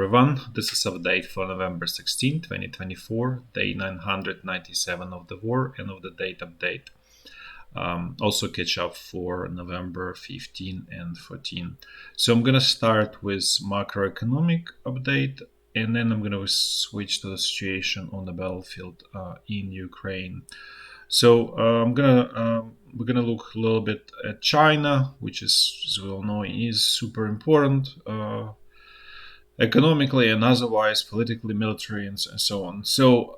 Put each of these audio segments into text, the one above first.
everyone. This is update for November 16, 2024, day 997 of the war and of the date update. Also catch up for November 15 and 14. So I'm going to start with macroeconomic update, and then I'm going to switch to the situation on the battlefield in Ukraine. So we're gonna look a little bit at China, which is, as we all know, is super important economically and otherwise, politically, military, and so on. So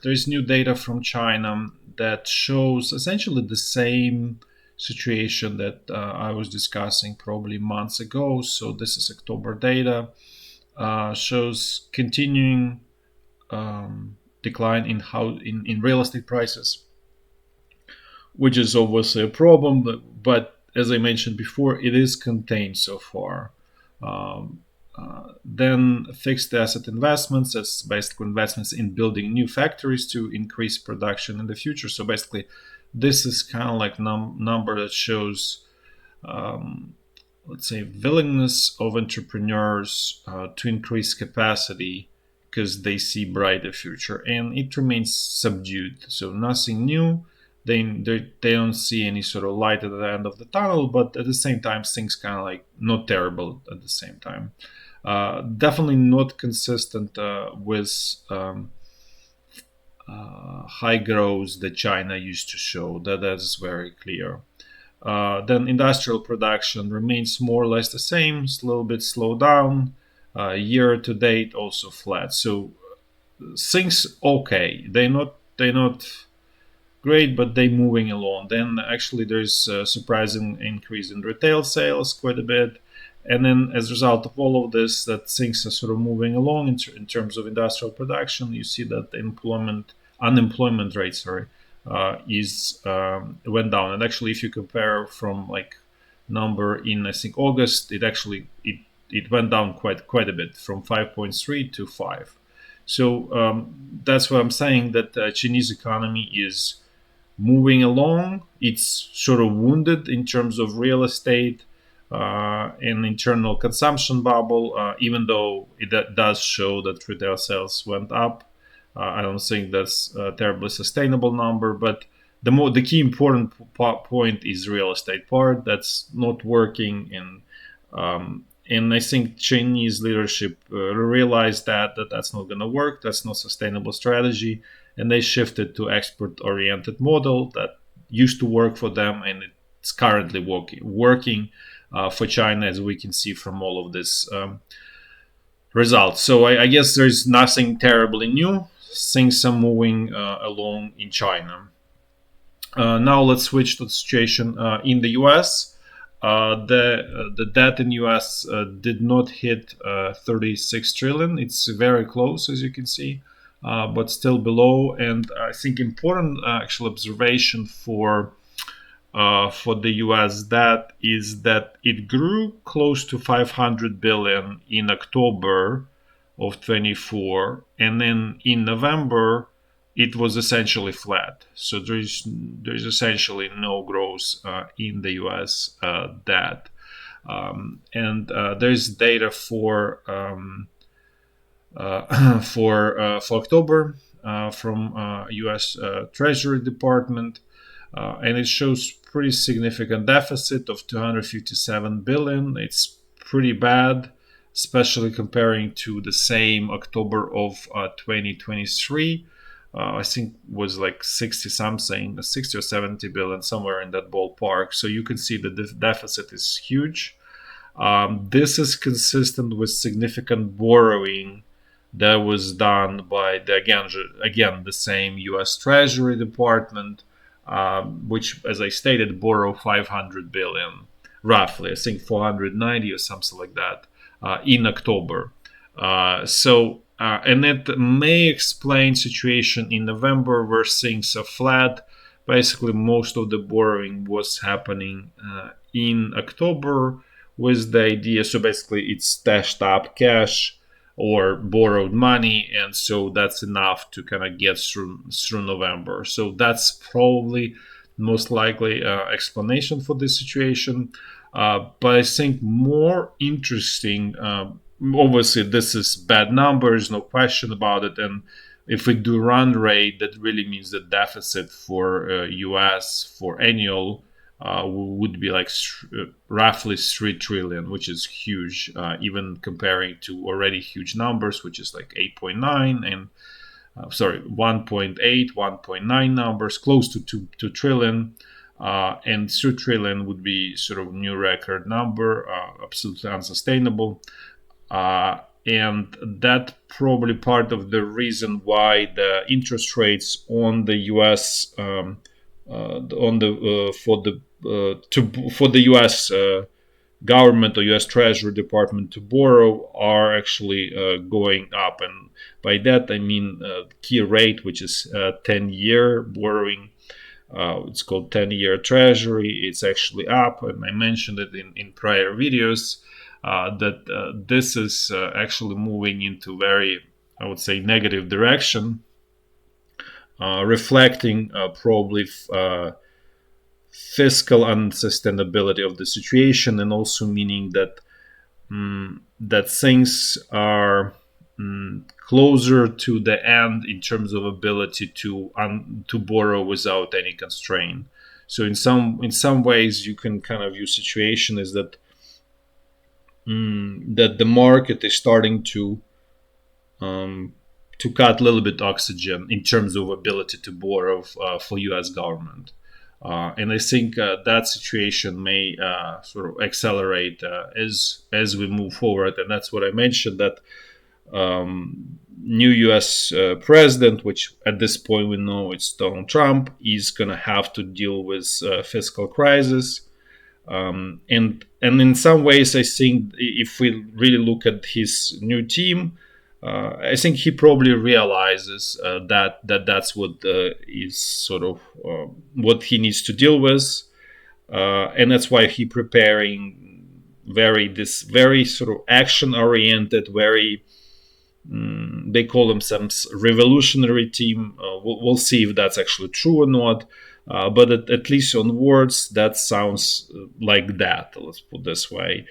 there's new data from China that shows essentially the same situation that I was discussing probably months ago. So this is October data, shows continuing decline in real estate prices, which is obviously a problem. But as I mentioned before, it is contained so far. Then fixed asset investments, that's basically investments in building new factories to increase production in the future. So basically, this is kind of like number that shows, let's say, willingness of entrepreneurs to increase capacity because they see brighter future, and it remains subdued. So nothing new. They don't see any sort of light at the end of the tunnel, but at the same time, things kind of like not terrible at the same time. Definitely not consistent with high growth that China used to show. That is very clear. Then industrial production remains more or less the same. It's a little bit slowed down. Year to date also flat. So things okay. They're not great, but they're moving along. Then actually there's a surprising increase in retail sales, quite a bit. And then as a result of all of this, that things are sort of moving along in terms of industrial production. You see that unemployment rate, went down. And actually, if you compare from like number in I think August, it went down quite a bit, from 5.3 to 5. So that's what I'm saying, that the Chinese economy is moving along. It's sort of wounded in terms of real estate and internal consumption bubble, even though it does show that retail sales went up. I don't think that's a terribly sustainable number, but the key important point is real estate part that's not working, and I think Chinese leadership realized that that's not going to work. That's not sustainable strategy, and they shifted to export-oriented model that used to work for them, and it's currently working for China, as we can see from all of this results. So I guess there's nothing terribly new. Things are moving along in China. Now let's switch to the situation in the U.S. The debt in U.S. Did not hit 36 trillion. It's very close, as you can see, but still below. And I think important actual observation for the U.S. debt is that it grew close to 500 billion in October of 24, and then in November it was essentially flat. So there's essentially no growth in the U.S. debt, and there's data for October from U.S. Treasury Department, and it shows pretty significant deficit of 257 billion. It's pretty bad, especially comparing to the same October of 2023. I think was like 60 or 70 billion, somewhere in that ballpark. So you can see that the deficit is huge. This is consistent with significant borrowing that was done by the same U.S. Treasury Department, which, as I stated, borrowed 500 billion, roughly. I think 490 or something like that in October. And it may explain situation in November where things are flat. Basically, most of the borrowing was happening in October with the idea. So basically, it's stashed up cash or borrowed money, and so that's enough to kind of get through November. So that's probably most likely explanation for this situation. But I think more interesting obviously this is bad numbers, no question about it. And if we do run rate, that really means the deficit for US for annual would be like roughly 3 trillion, which is huge, even comparing to already huge numbers, which is like 8.9 and 1.8, 1.9 numbers, close to 2 trillion. And 2 trillion would be sort of new record number, absolutely unsustainable. And that probably part of the reason why the interest rates on the U.S. On the for the U.S. Government or U.S. Treasury Department to borrow are actually going up, and by that I mean key rate, which is 10-year borrowing. It's called 10-year Treasury. It's actually up, and I mentioned it in prior videos. That this is actually moving into very, I would say, negative direction, reflecting probably fiscal unsustainability of the situation, and also meaning that that things are closer to the end in terms of ability to borrow without any constraint. So in some ways, you can kind of view situation is that that the market is starting to cut a little bit oxygen in terms of ability to borrow for U.S. government. And I think that situation may sort of accelerate as we move forward, and that's what I mentioned, that new U.S. President, which at this point we know it's Donald Trump, is going to have to deal with fiscal crisis. And in some ways, I think if we really look at his new team, I think he probably realizes that's what is sort of what he needs to deal with, and that's why he preparing this very sort of action oriented, very they call themselves revolutionary team. We'll see if that's actually true or not. But at least on words, that sounds like that. Let's put it this way.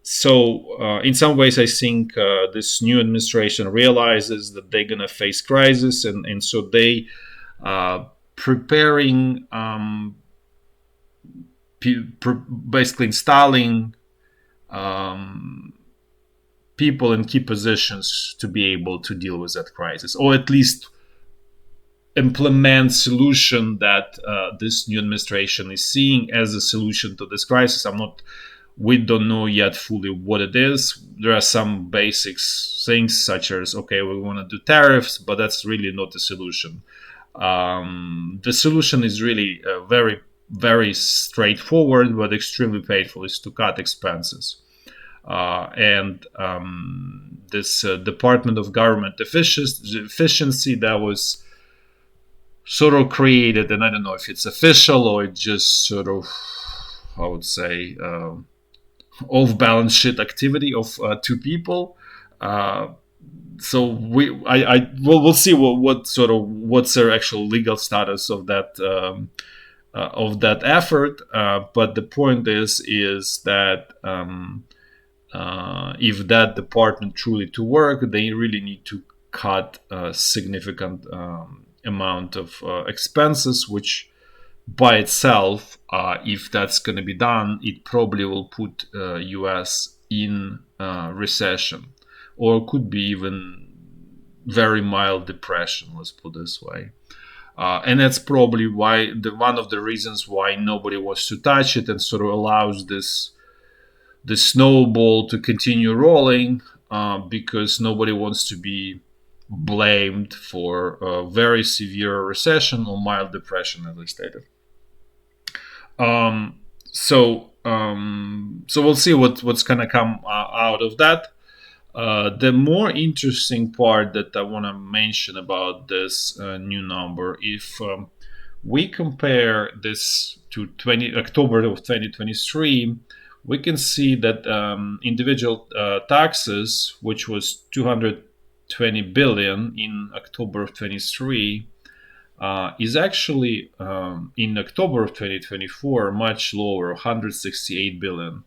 So in some ways, I think this new administration realizes that they're going to face crisis, and so they preparing, basically installing people in key positions to be able to deal with that crisis, or at least implement solution that this new administration is seeing as a solution to this crisis. We don't know yet fully what it is. There are some basic things such as, okay, we want to do tariffs, but that's really not the solution. The solution is really very, very straightforward, but extremely painful, is to cut expenses. And this Department of Government Efficiency that was sort of created, and I don't know if it's official or it's just sort of, I would say, off-balance sheet activity of two people. So we'll see what's their actual legal status of that effort. But the point is that if that department truly to work, they really need to cut a significant amount of expenses, which by itself, if that's going to be done, it probably will put US in recession, or could be even very mild depression, let's put it this way. And that's probably why one of the reasons why nobody wants to touch it, and sort of allows the snowball to continue rolling, because nobody wants to be blamed for a very severe recession or mild depression, as I stated. So we'll see what's gonna come out of that. The more interesting part that I want to mention about this new number, if we compare this to October of 2023, we can see that individual taxes, which was 220 billion in October of 23, is actually in October of 2024 much lower, 168 billion.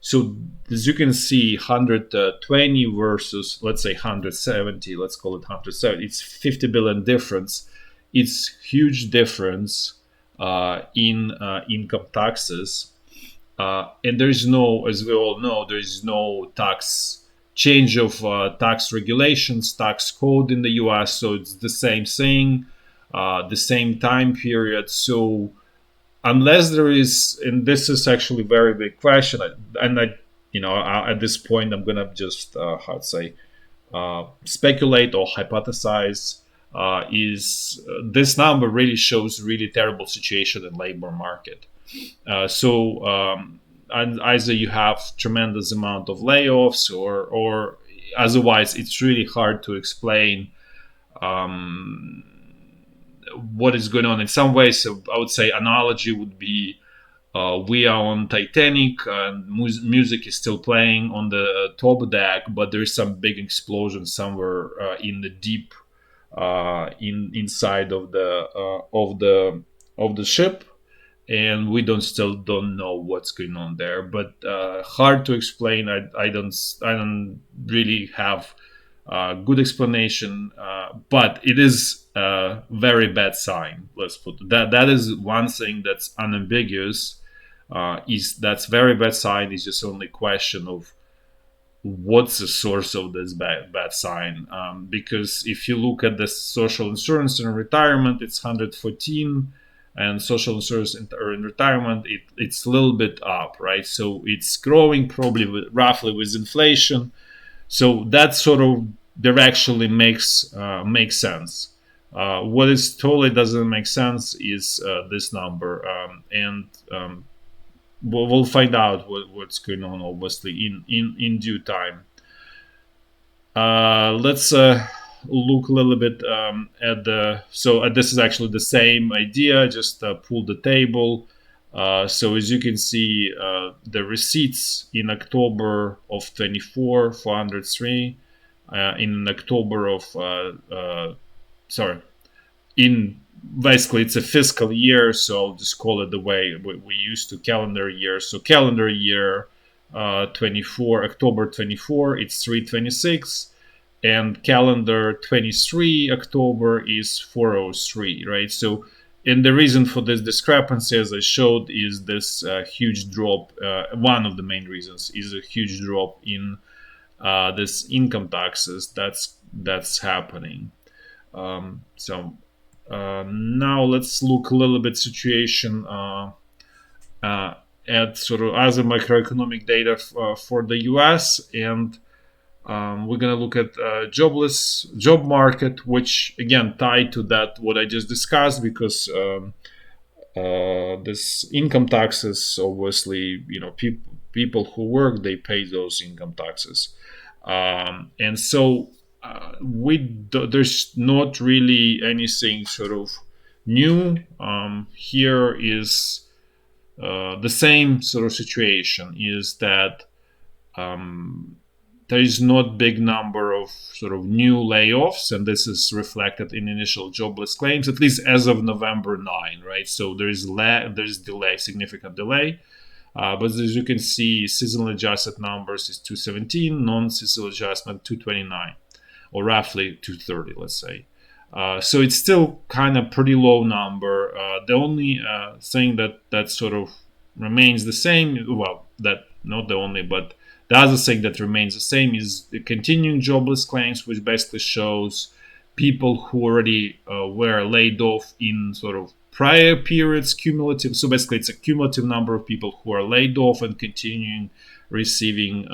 So as you can see, 120 versus, let's say, 170, let's call it 170, it's 50 billion difference. It's huge difference in income taxes. And there is no, as we all know, there is no tax change of tax regulations, tax code in the US. So it's the same thing, the same time period. So unless there is, and this is actually a very big question, and at this point, I'm gonna just how to say speculate or hypothesize. Is this number really shows really terrible situation in labor market? And either you have tremendous amount of layoffs, or otherwise it's really hard to explain what is going on. In some ways, so I would say analogy would be we are on Titanic and music is still playing on the top deck, but there is some big explosion somewhere in the deep inside of the ship, and we still don't know what's going on there. But hard to explain. I don't really have a good explanation, but it is a very bad sign. Let's put it. That is one thing that's unambiguous. Is that's very bad sign. It's just only question of what's the source of this bad sign. Because if you look at the social insurance and retirement, it's 114, and social insurance in retirement, it's a little bit up, right? So it's growing probably roughly with inflation. So that sort of directionally makes sense. What is totally doesn't make sense is this number, and we'll find out what's going on, obviously, in due time. Let's look a little bit at this is actually the same idea, just pull the table. So as you can see, the receipts in October of 24, 403, in October of in basically it's a fiscal year, so I'll just call it the way we used to, calendar year. So calendar year 24, October 24, it's 326, and calendar 23 October is 403, right? So, and the reason for this discrepancy, as I showed, is this huge drop. One of the main reasons is a huge drop in this income taxes that's happening. Now let's look a little bit situation at sort of other macroeconomic data for the US, and we're going to look at job market, which again tied to that what I just discussed, because this income taxes, obviously, people who work, they pay those income taxes, and so there's not really anything sort of new. Here is the same sort of situation, is that there is not big number of sort of new layoffs, and this is reflected in initial jobless claims, at least as of November 9, right? So there's delay, significant delay. But as you can see, seasonal adjusted numbers is 217, non-seasonal adjustment 229, or roughly 230, let's say. So it's still kind of pretty low number. The only thing that sort of remains the same, well, that not the only, but the other thing that remains the same is the continuing jobless claims, which basically shows people who already were laid off in sort of prior periods, cumulative. So basically, it's a cumulative number of people who are laid off and continuing receiving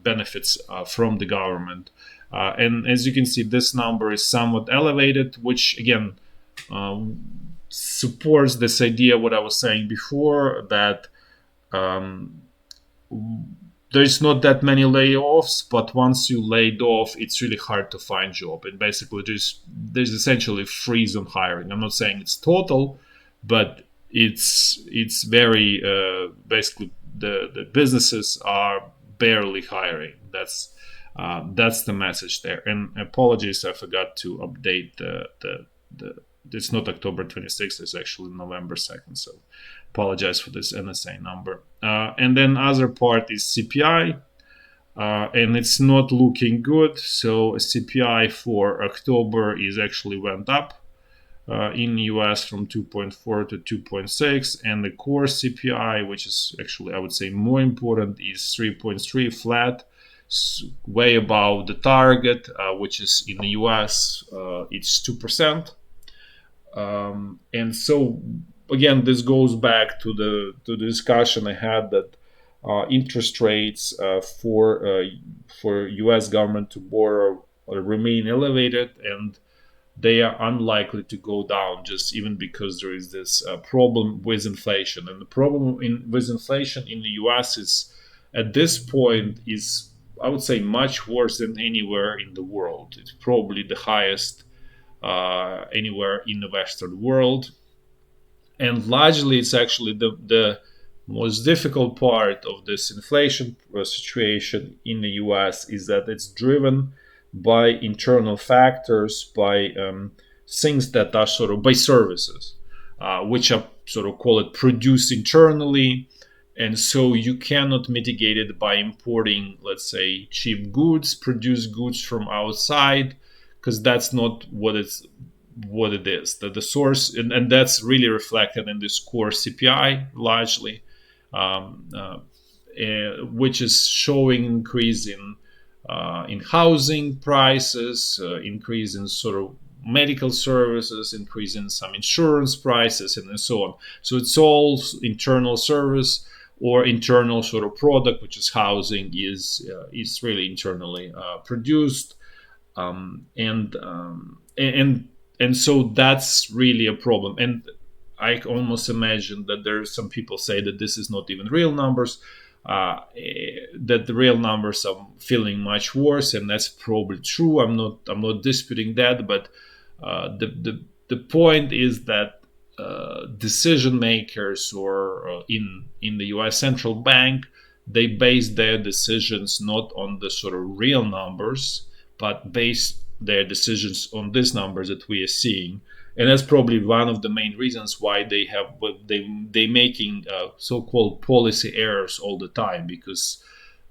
benefits from the government. And as you can see, this number is somewhat elevated, which again supports this idea, what I was saying before, that there's not that many layoffs, but once you laid off, it's really hard to find job. And basically, there's essentially a freeze on hiring. I'm not saying it's total, but it's very basically the businesses are barely hiring. That's the message there. And apologies, I forgot to update the it's not October 26th, it's actually November 2nd. So apologize for this NSA number. And then other part is CPI, and it's not looking good. So CPI for October is actually went up in US from 2.4 to 2.6, and the core CPI, which is actually I would say more important, is 3.3 flat, way above the target, which is in the US it's 2%. And so again, this goes back to the discussion I had that interest rates for U.S. government to borrow remain elevated, and they are unlikely to go down, just even because there is this problem with inflation. And the problem with inflation in the U.S. is at this point is, I would say, much worse than anywhere in the world. It's probably the highest anywhere in the Western world. And largely, it's actually the most difficult part of this inflation situation in the US is that it's driven by internal factors, by things that are sort of by services, which are sort of call it produced internally. And so you cannot mitigate it by importing, let's say, cheap goods, produced goods from outside, because that's not what it is. The source, and that's really reflected in this core CPI largely, which is showing increase in housing prices, increase in sort of medical services, increase in some insurance prices, and so on. So it's all internal service or internal sort of product, which is housing, is really internally produced, and so that's really a problem. And I almost imagine that there are some people say that this is not even real numbers, that the real numbers are feeling much worse, and that's probably true. I'm not disputing that, but the point is that decision makers or in the U.S. central bank, they base their decisions not on the sort of real numbers, but base their decisions on these numbers that we are seeing. And that's probably one of the main reasons why they making so-called policy errors all the time, because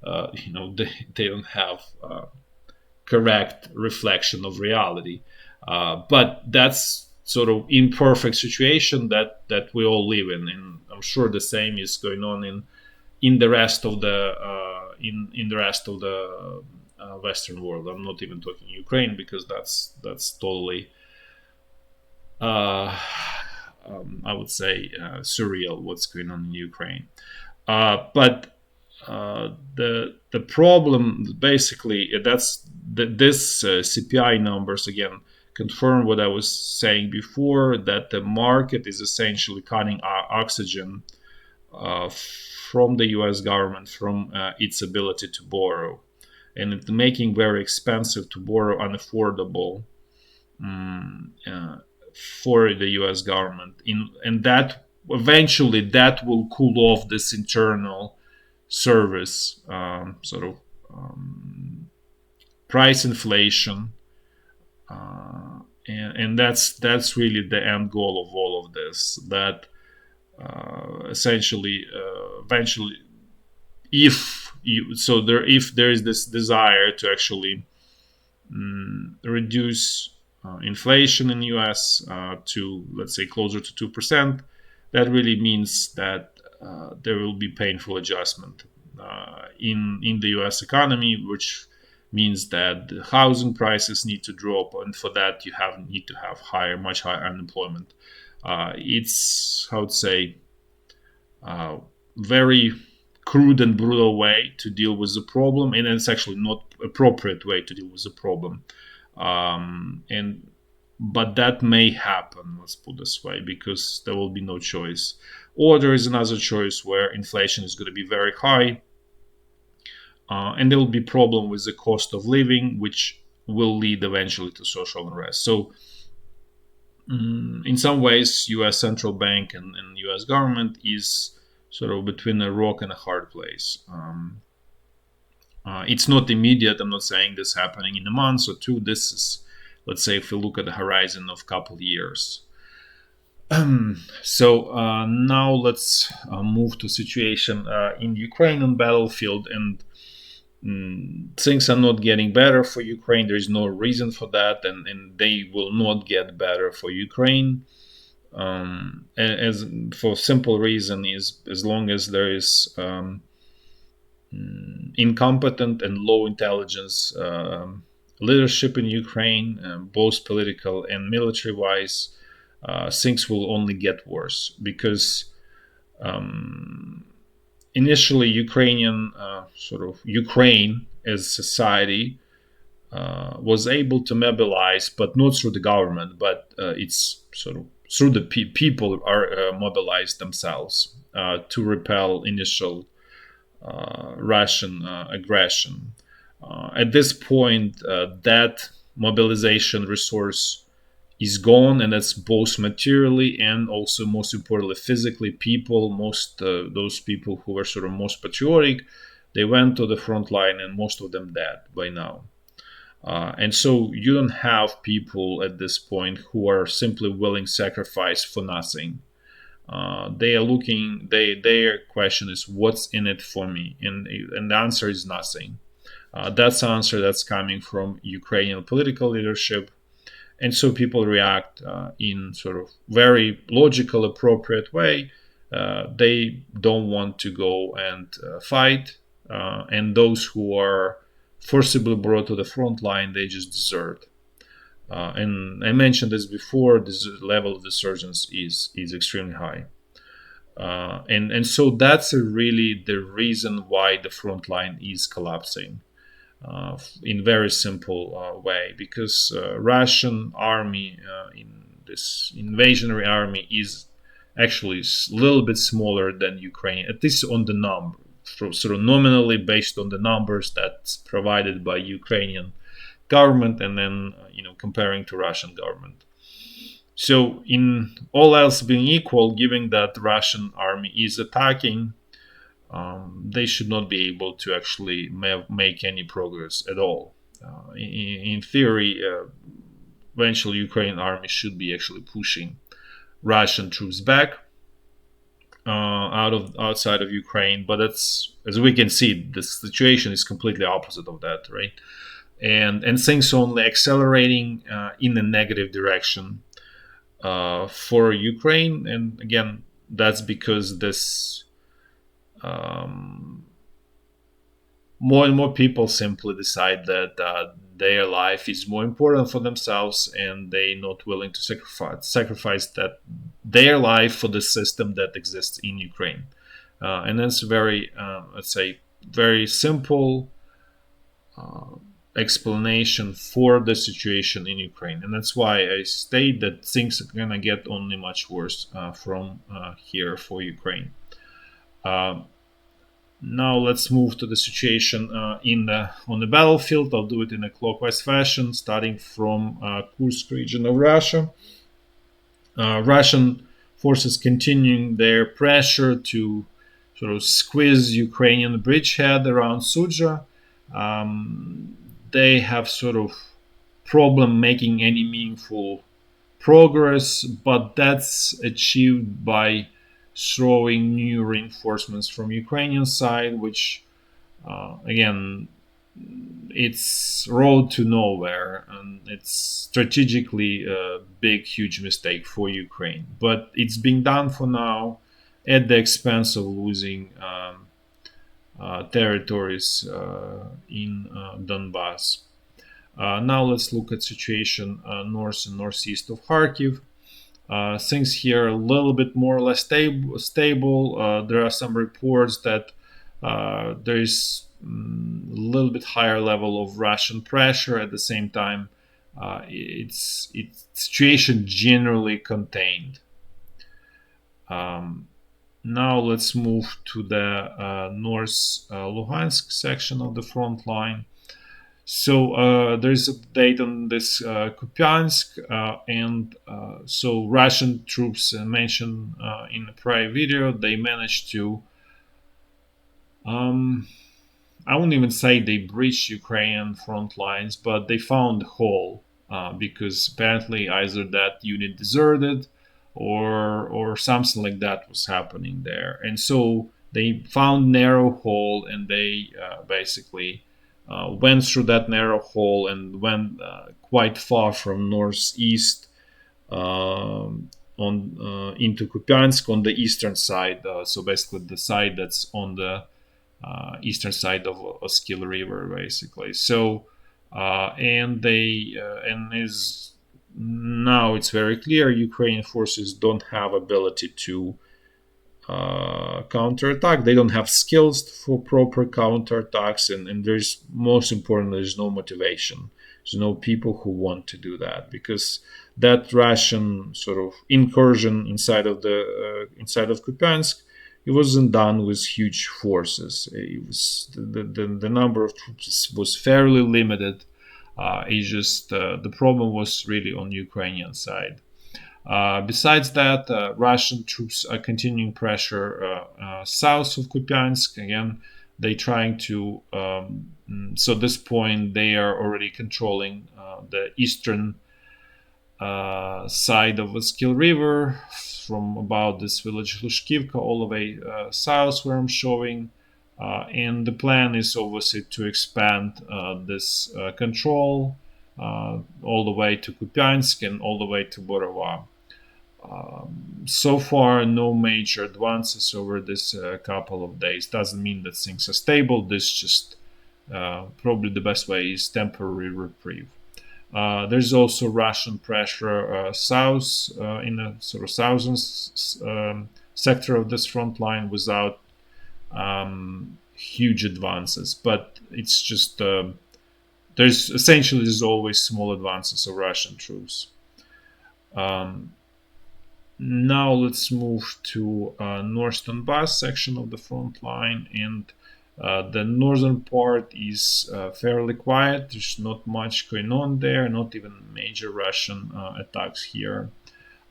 they don't have correct reflection of reality. But that's sort of imperfect situation that we all live in, and I'm sure the same is going on in the rest of the in the rest of the Western world. I'm not even talking Ukraine, because that's totally I would say surreal what's going on in Ukraine. But the problem basically this CPI numbers again confirm what I was saying before, that the market is essentially cutting oxygen from the U.S. government, from its ability to borrow, and it's making very expensive to borrow, unaffordable for the U.S. government. And that eventually that will cool off this internal service sort of price inflation, and that's really the end goal of all of this. That essentially, eventually, if there is this desire to actually reduce inflation in the U.S. To, let's say, closer to 2%, that really means that there will be painful adjustment in the U.S. economy, which means that the housing prices need to drop, and for that you need to have much higher unemployment. It's, how to say, very crude and brutal way to deal with the problem, and it's actually not appropriate way to deal with the problem. But that may happen, let's put this way, because there will be no choice. Or there is another choice where inflation is going to be very high, and there will be problem with the cost of living, which will lead eventually to social unrest. So in some ways, U.S. central bank and U.S. government is sort of between a rock and a hard place. It's not immediate. I'm not saying this happening in a month or two. This is, let's say, if we look at the horizon of a couple of years. So now let's move to situation in Ukrainian battlefield, and things are not getting better for Ukraine. There is no reason for that, and they will not get better for Ukraine. As for simple reason is as long as there is incompetent and low intelligence leadership in Ukraine, both political and military wise, things will only get worse because initially Ukrainian Ukraine as society was able to mobilize, but not through the government, but it's sort of through the people are mobilized themselves to repel initial Russian aggression. At this point, that mobilization resource is gone, and that's both materially and also, most importantly, physically. People, most those people who were sort of most patriotic, they went to the front line, and most of them dead by now. And so you don't have people at this point who are simply willing sacrifice for nothing. They are looking. Their question is, "What's in it for me?" And the answer is nothing. That's the answer that's coming from Ukrainian political leadership, and so people react in sort of very logical, appropriate way. They don't want to go and fight, and those who are forcibly brought to the front line, they just desert. And I mentioned this before. This level of desertions is extremely high, and so that's really the reason why the front line is collapsing. In very simple way, because Russian army in this invasionary army is actually a little bit smaller than Ukraine, at least on the number, sort of nominally based on the numbers that's provided by Ukrainian government, and then comparing to Russian government. So, in all else being equal, given that the Russian army is attacking, they should not be able to actually make any progress at all. In theory, eventually Ukrainian army should be actually pushing Russian troops back outside of Ukraine, but that's, as we can see, the situation is completely opposite of that, right? And things only accelerating in a negative direction for Ukraine, and again, that's because this. More and more people simply decide that their life is more important for themselves, and they're not willing to sacrifice that their life for the system that exists in Ukraine. And that's very, let's say, very simple explanation for the situation in Ukraine. And that's why I state that things are going to get only much worse from here for Ukraine. Now let's move to the situation on the battlefield. I'll do it in a clockwise fashion, starting from Kursk region of Russia. Russian forces continuing their pressure to sort of squeeze Ukrainian bridgehead around Sudzha. They have sort of problem making any meaningful progress, but that's achieved by throwing new reinforcements from Ukrainian side, which again, it's road to nowhere, and it's strategically a big, huge mistake for Ukraine. But it's being done for now at the expense of losing territories in Donbas. Now let's look at situation north and northeast of Kharkiv. Things here are a little bit more or less stable. There are some reports that there is a little bit higher level of Russian pressure. At the same time, it's situation generally contained. Now let's move to the North Lugansk section of the front line. So there's a update on this Kupyansk, and so Russian troops mentioned in a prior video, they managed to, I wouldn't even say they breached Ukrainian front lines, but they found a hole because apparently either that unit deserted or something like that was happening there. And so they found narrow hole, and they basically went through that narrow hole and went quite far from northeast on into Kupyansk on the eastern side. So basically, the side that's on the eastern side of Oskil River, basically. So and they and is now it's very clear Ukrainian forces don't have ability to counterattack. They don't have skills for proper counterattacks, and there's most importantly, there's no motivation. There's no people who want to do that, because that Russian sort of incursion inside of Kupyansk, it wasn't done with huge forces. It was the number of troops was fairly limited. It's just the problem was really on the Ukrainian side. Besides that, Russian troops are continuing pressure south of Kupyansk. Again, they trying to. So at this point, they are already controlling the eastern side of the Skill River, from about this village Lushkivka all the way south, where I'm showing. And the plan is obviously to expand this control all the way to Kupyansk and all the way to Borova. So far, no major advances over this couple of days. Doesn't mean that things are stable. This just probably the best way is temporary reprieve. There's also Russian pressure south in a sort of southern sector of this front line without huge advances, but it's just there's always small advances of Russian troops. Now let's move to North Donbas section of the front line, and the northern part is fairly quiet. There's not much going on there, not even major Russian attacks here.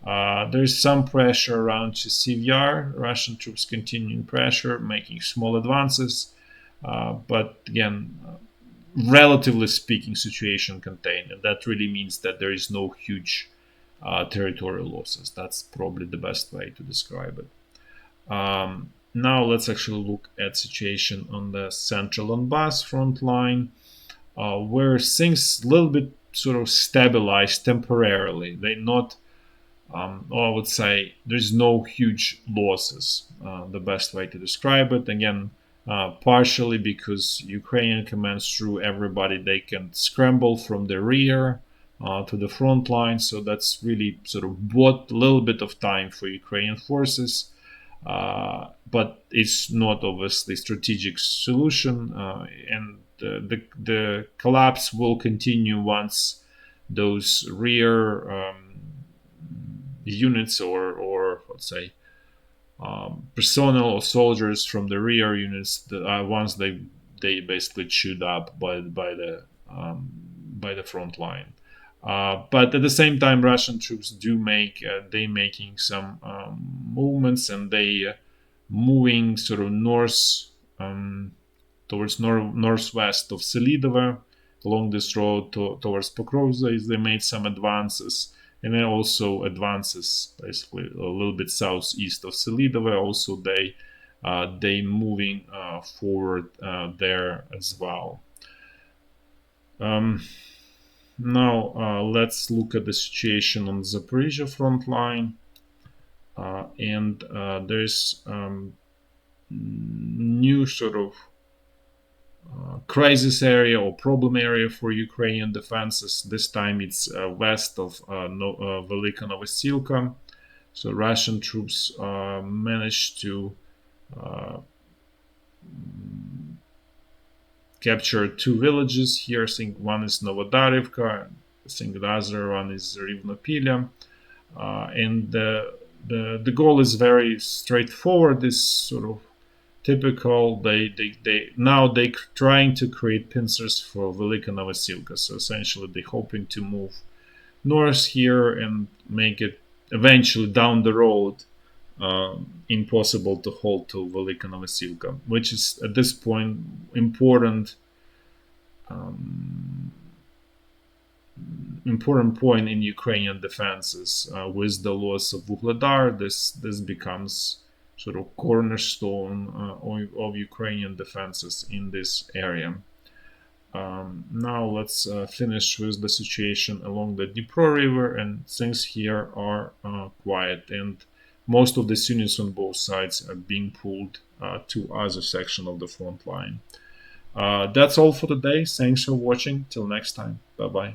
There's some pressure around Chasiv Yar. Russian troops continuing pressure, making small advances, but again, relatively speaking, situation contained, and that really means that there is no huge territorial losses. That's probably the best way to describe it. Now let's actually look at situation on the central Donbass front line, where things a little bit sort of stabilized temporarily. They not, I would say, there's no huge losses. The best way to describe it. Again, partially because Ukrainian commands through everybody they can scramble from the rear to the front line, so that's really sort of bought a little bit of time for Ukrainian forces, but it's not obviously strategic solution, and the collapse will continue once those rear units or let's say personnel or soldiers from the rear units, once they basically chewed up by the front line. But at the same time, Russian troops do making some movements, and they moving sort of north towards northwest of Selidova along this road towards Pokrovsk. They made some advances, and then also advances basically a little bit southeast of Selidova. Also, they moving forward there as well. Now let's look at the situation on the Zaporizhzhia front line, and there's new sort of crisis area or problem area for Ukrainian defenses. This time it's west of Velyka Novosilka. So Russian troops managed to capture two villages here. I think one is Novodarivka. I think the other one is Rivnopilya. And the goal is very straightforward. It's sort of typical. They trying to create pincers for Velyka Novosilka. So essentially, they're hoping to move north here and make it eventually down the road impossible to hold to Velyka Novosilka, which is at this point important important point in Ukrainian defenses. With the loss of Vuhledar, this becomes sort of cornerstone of Ukrainian defenses in this area. Now let's finish with the situation along the Dnipro River, and things here are quiet, and most of the units on both sides are being pulled to other section of the front line. That's all for today. Thanks for watching. Till next time. Bye bye.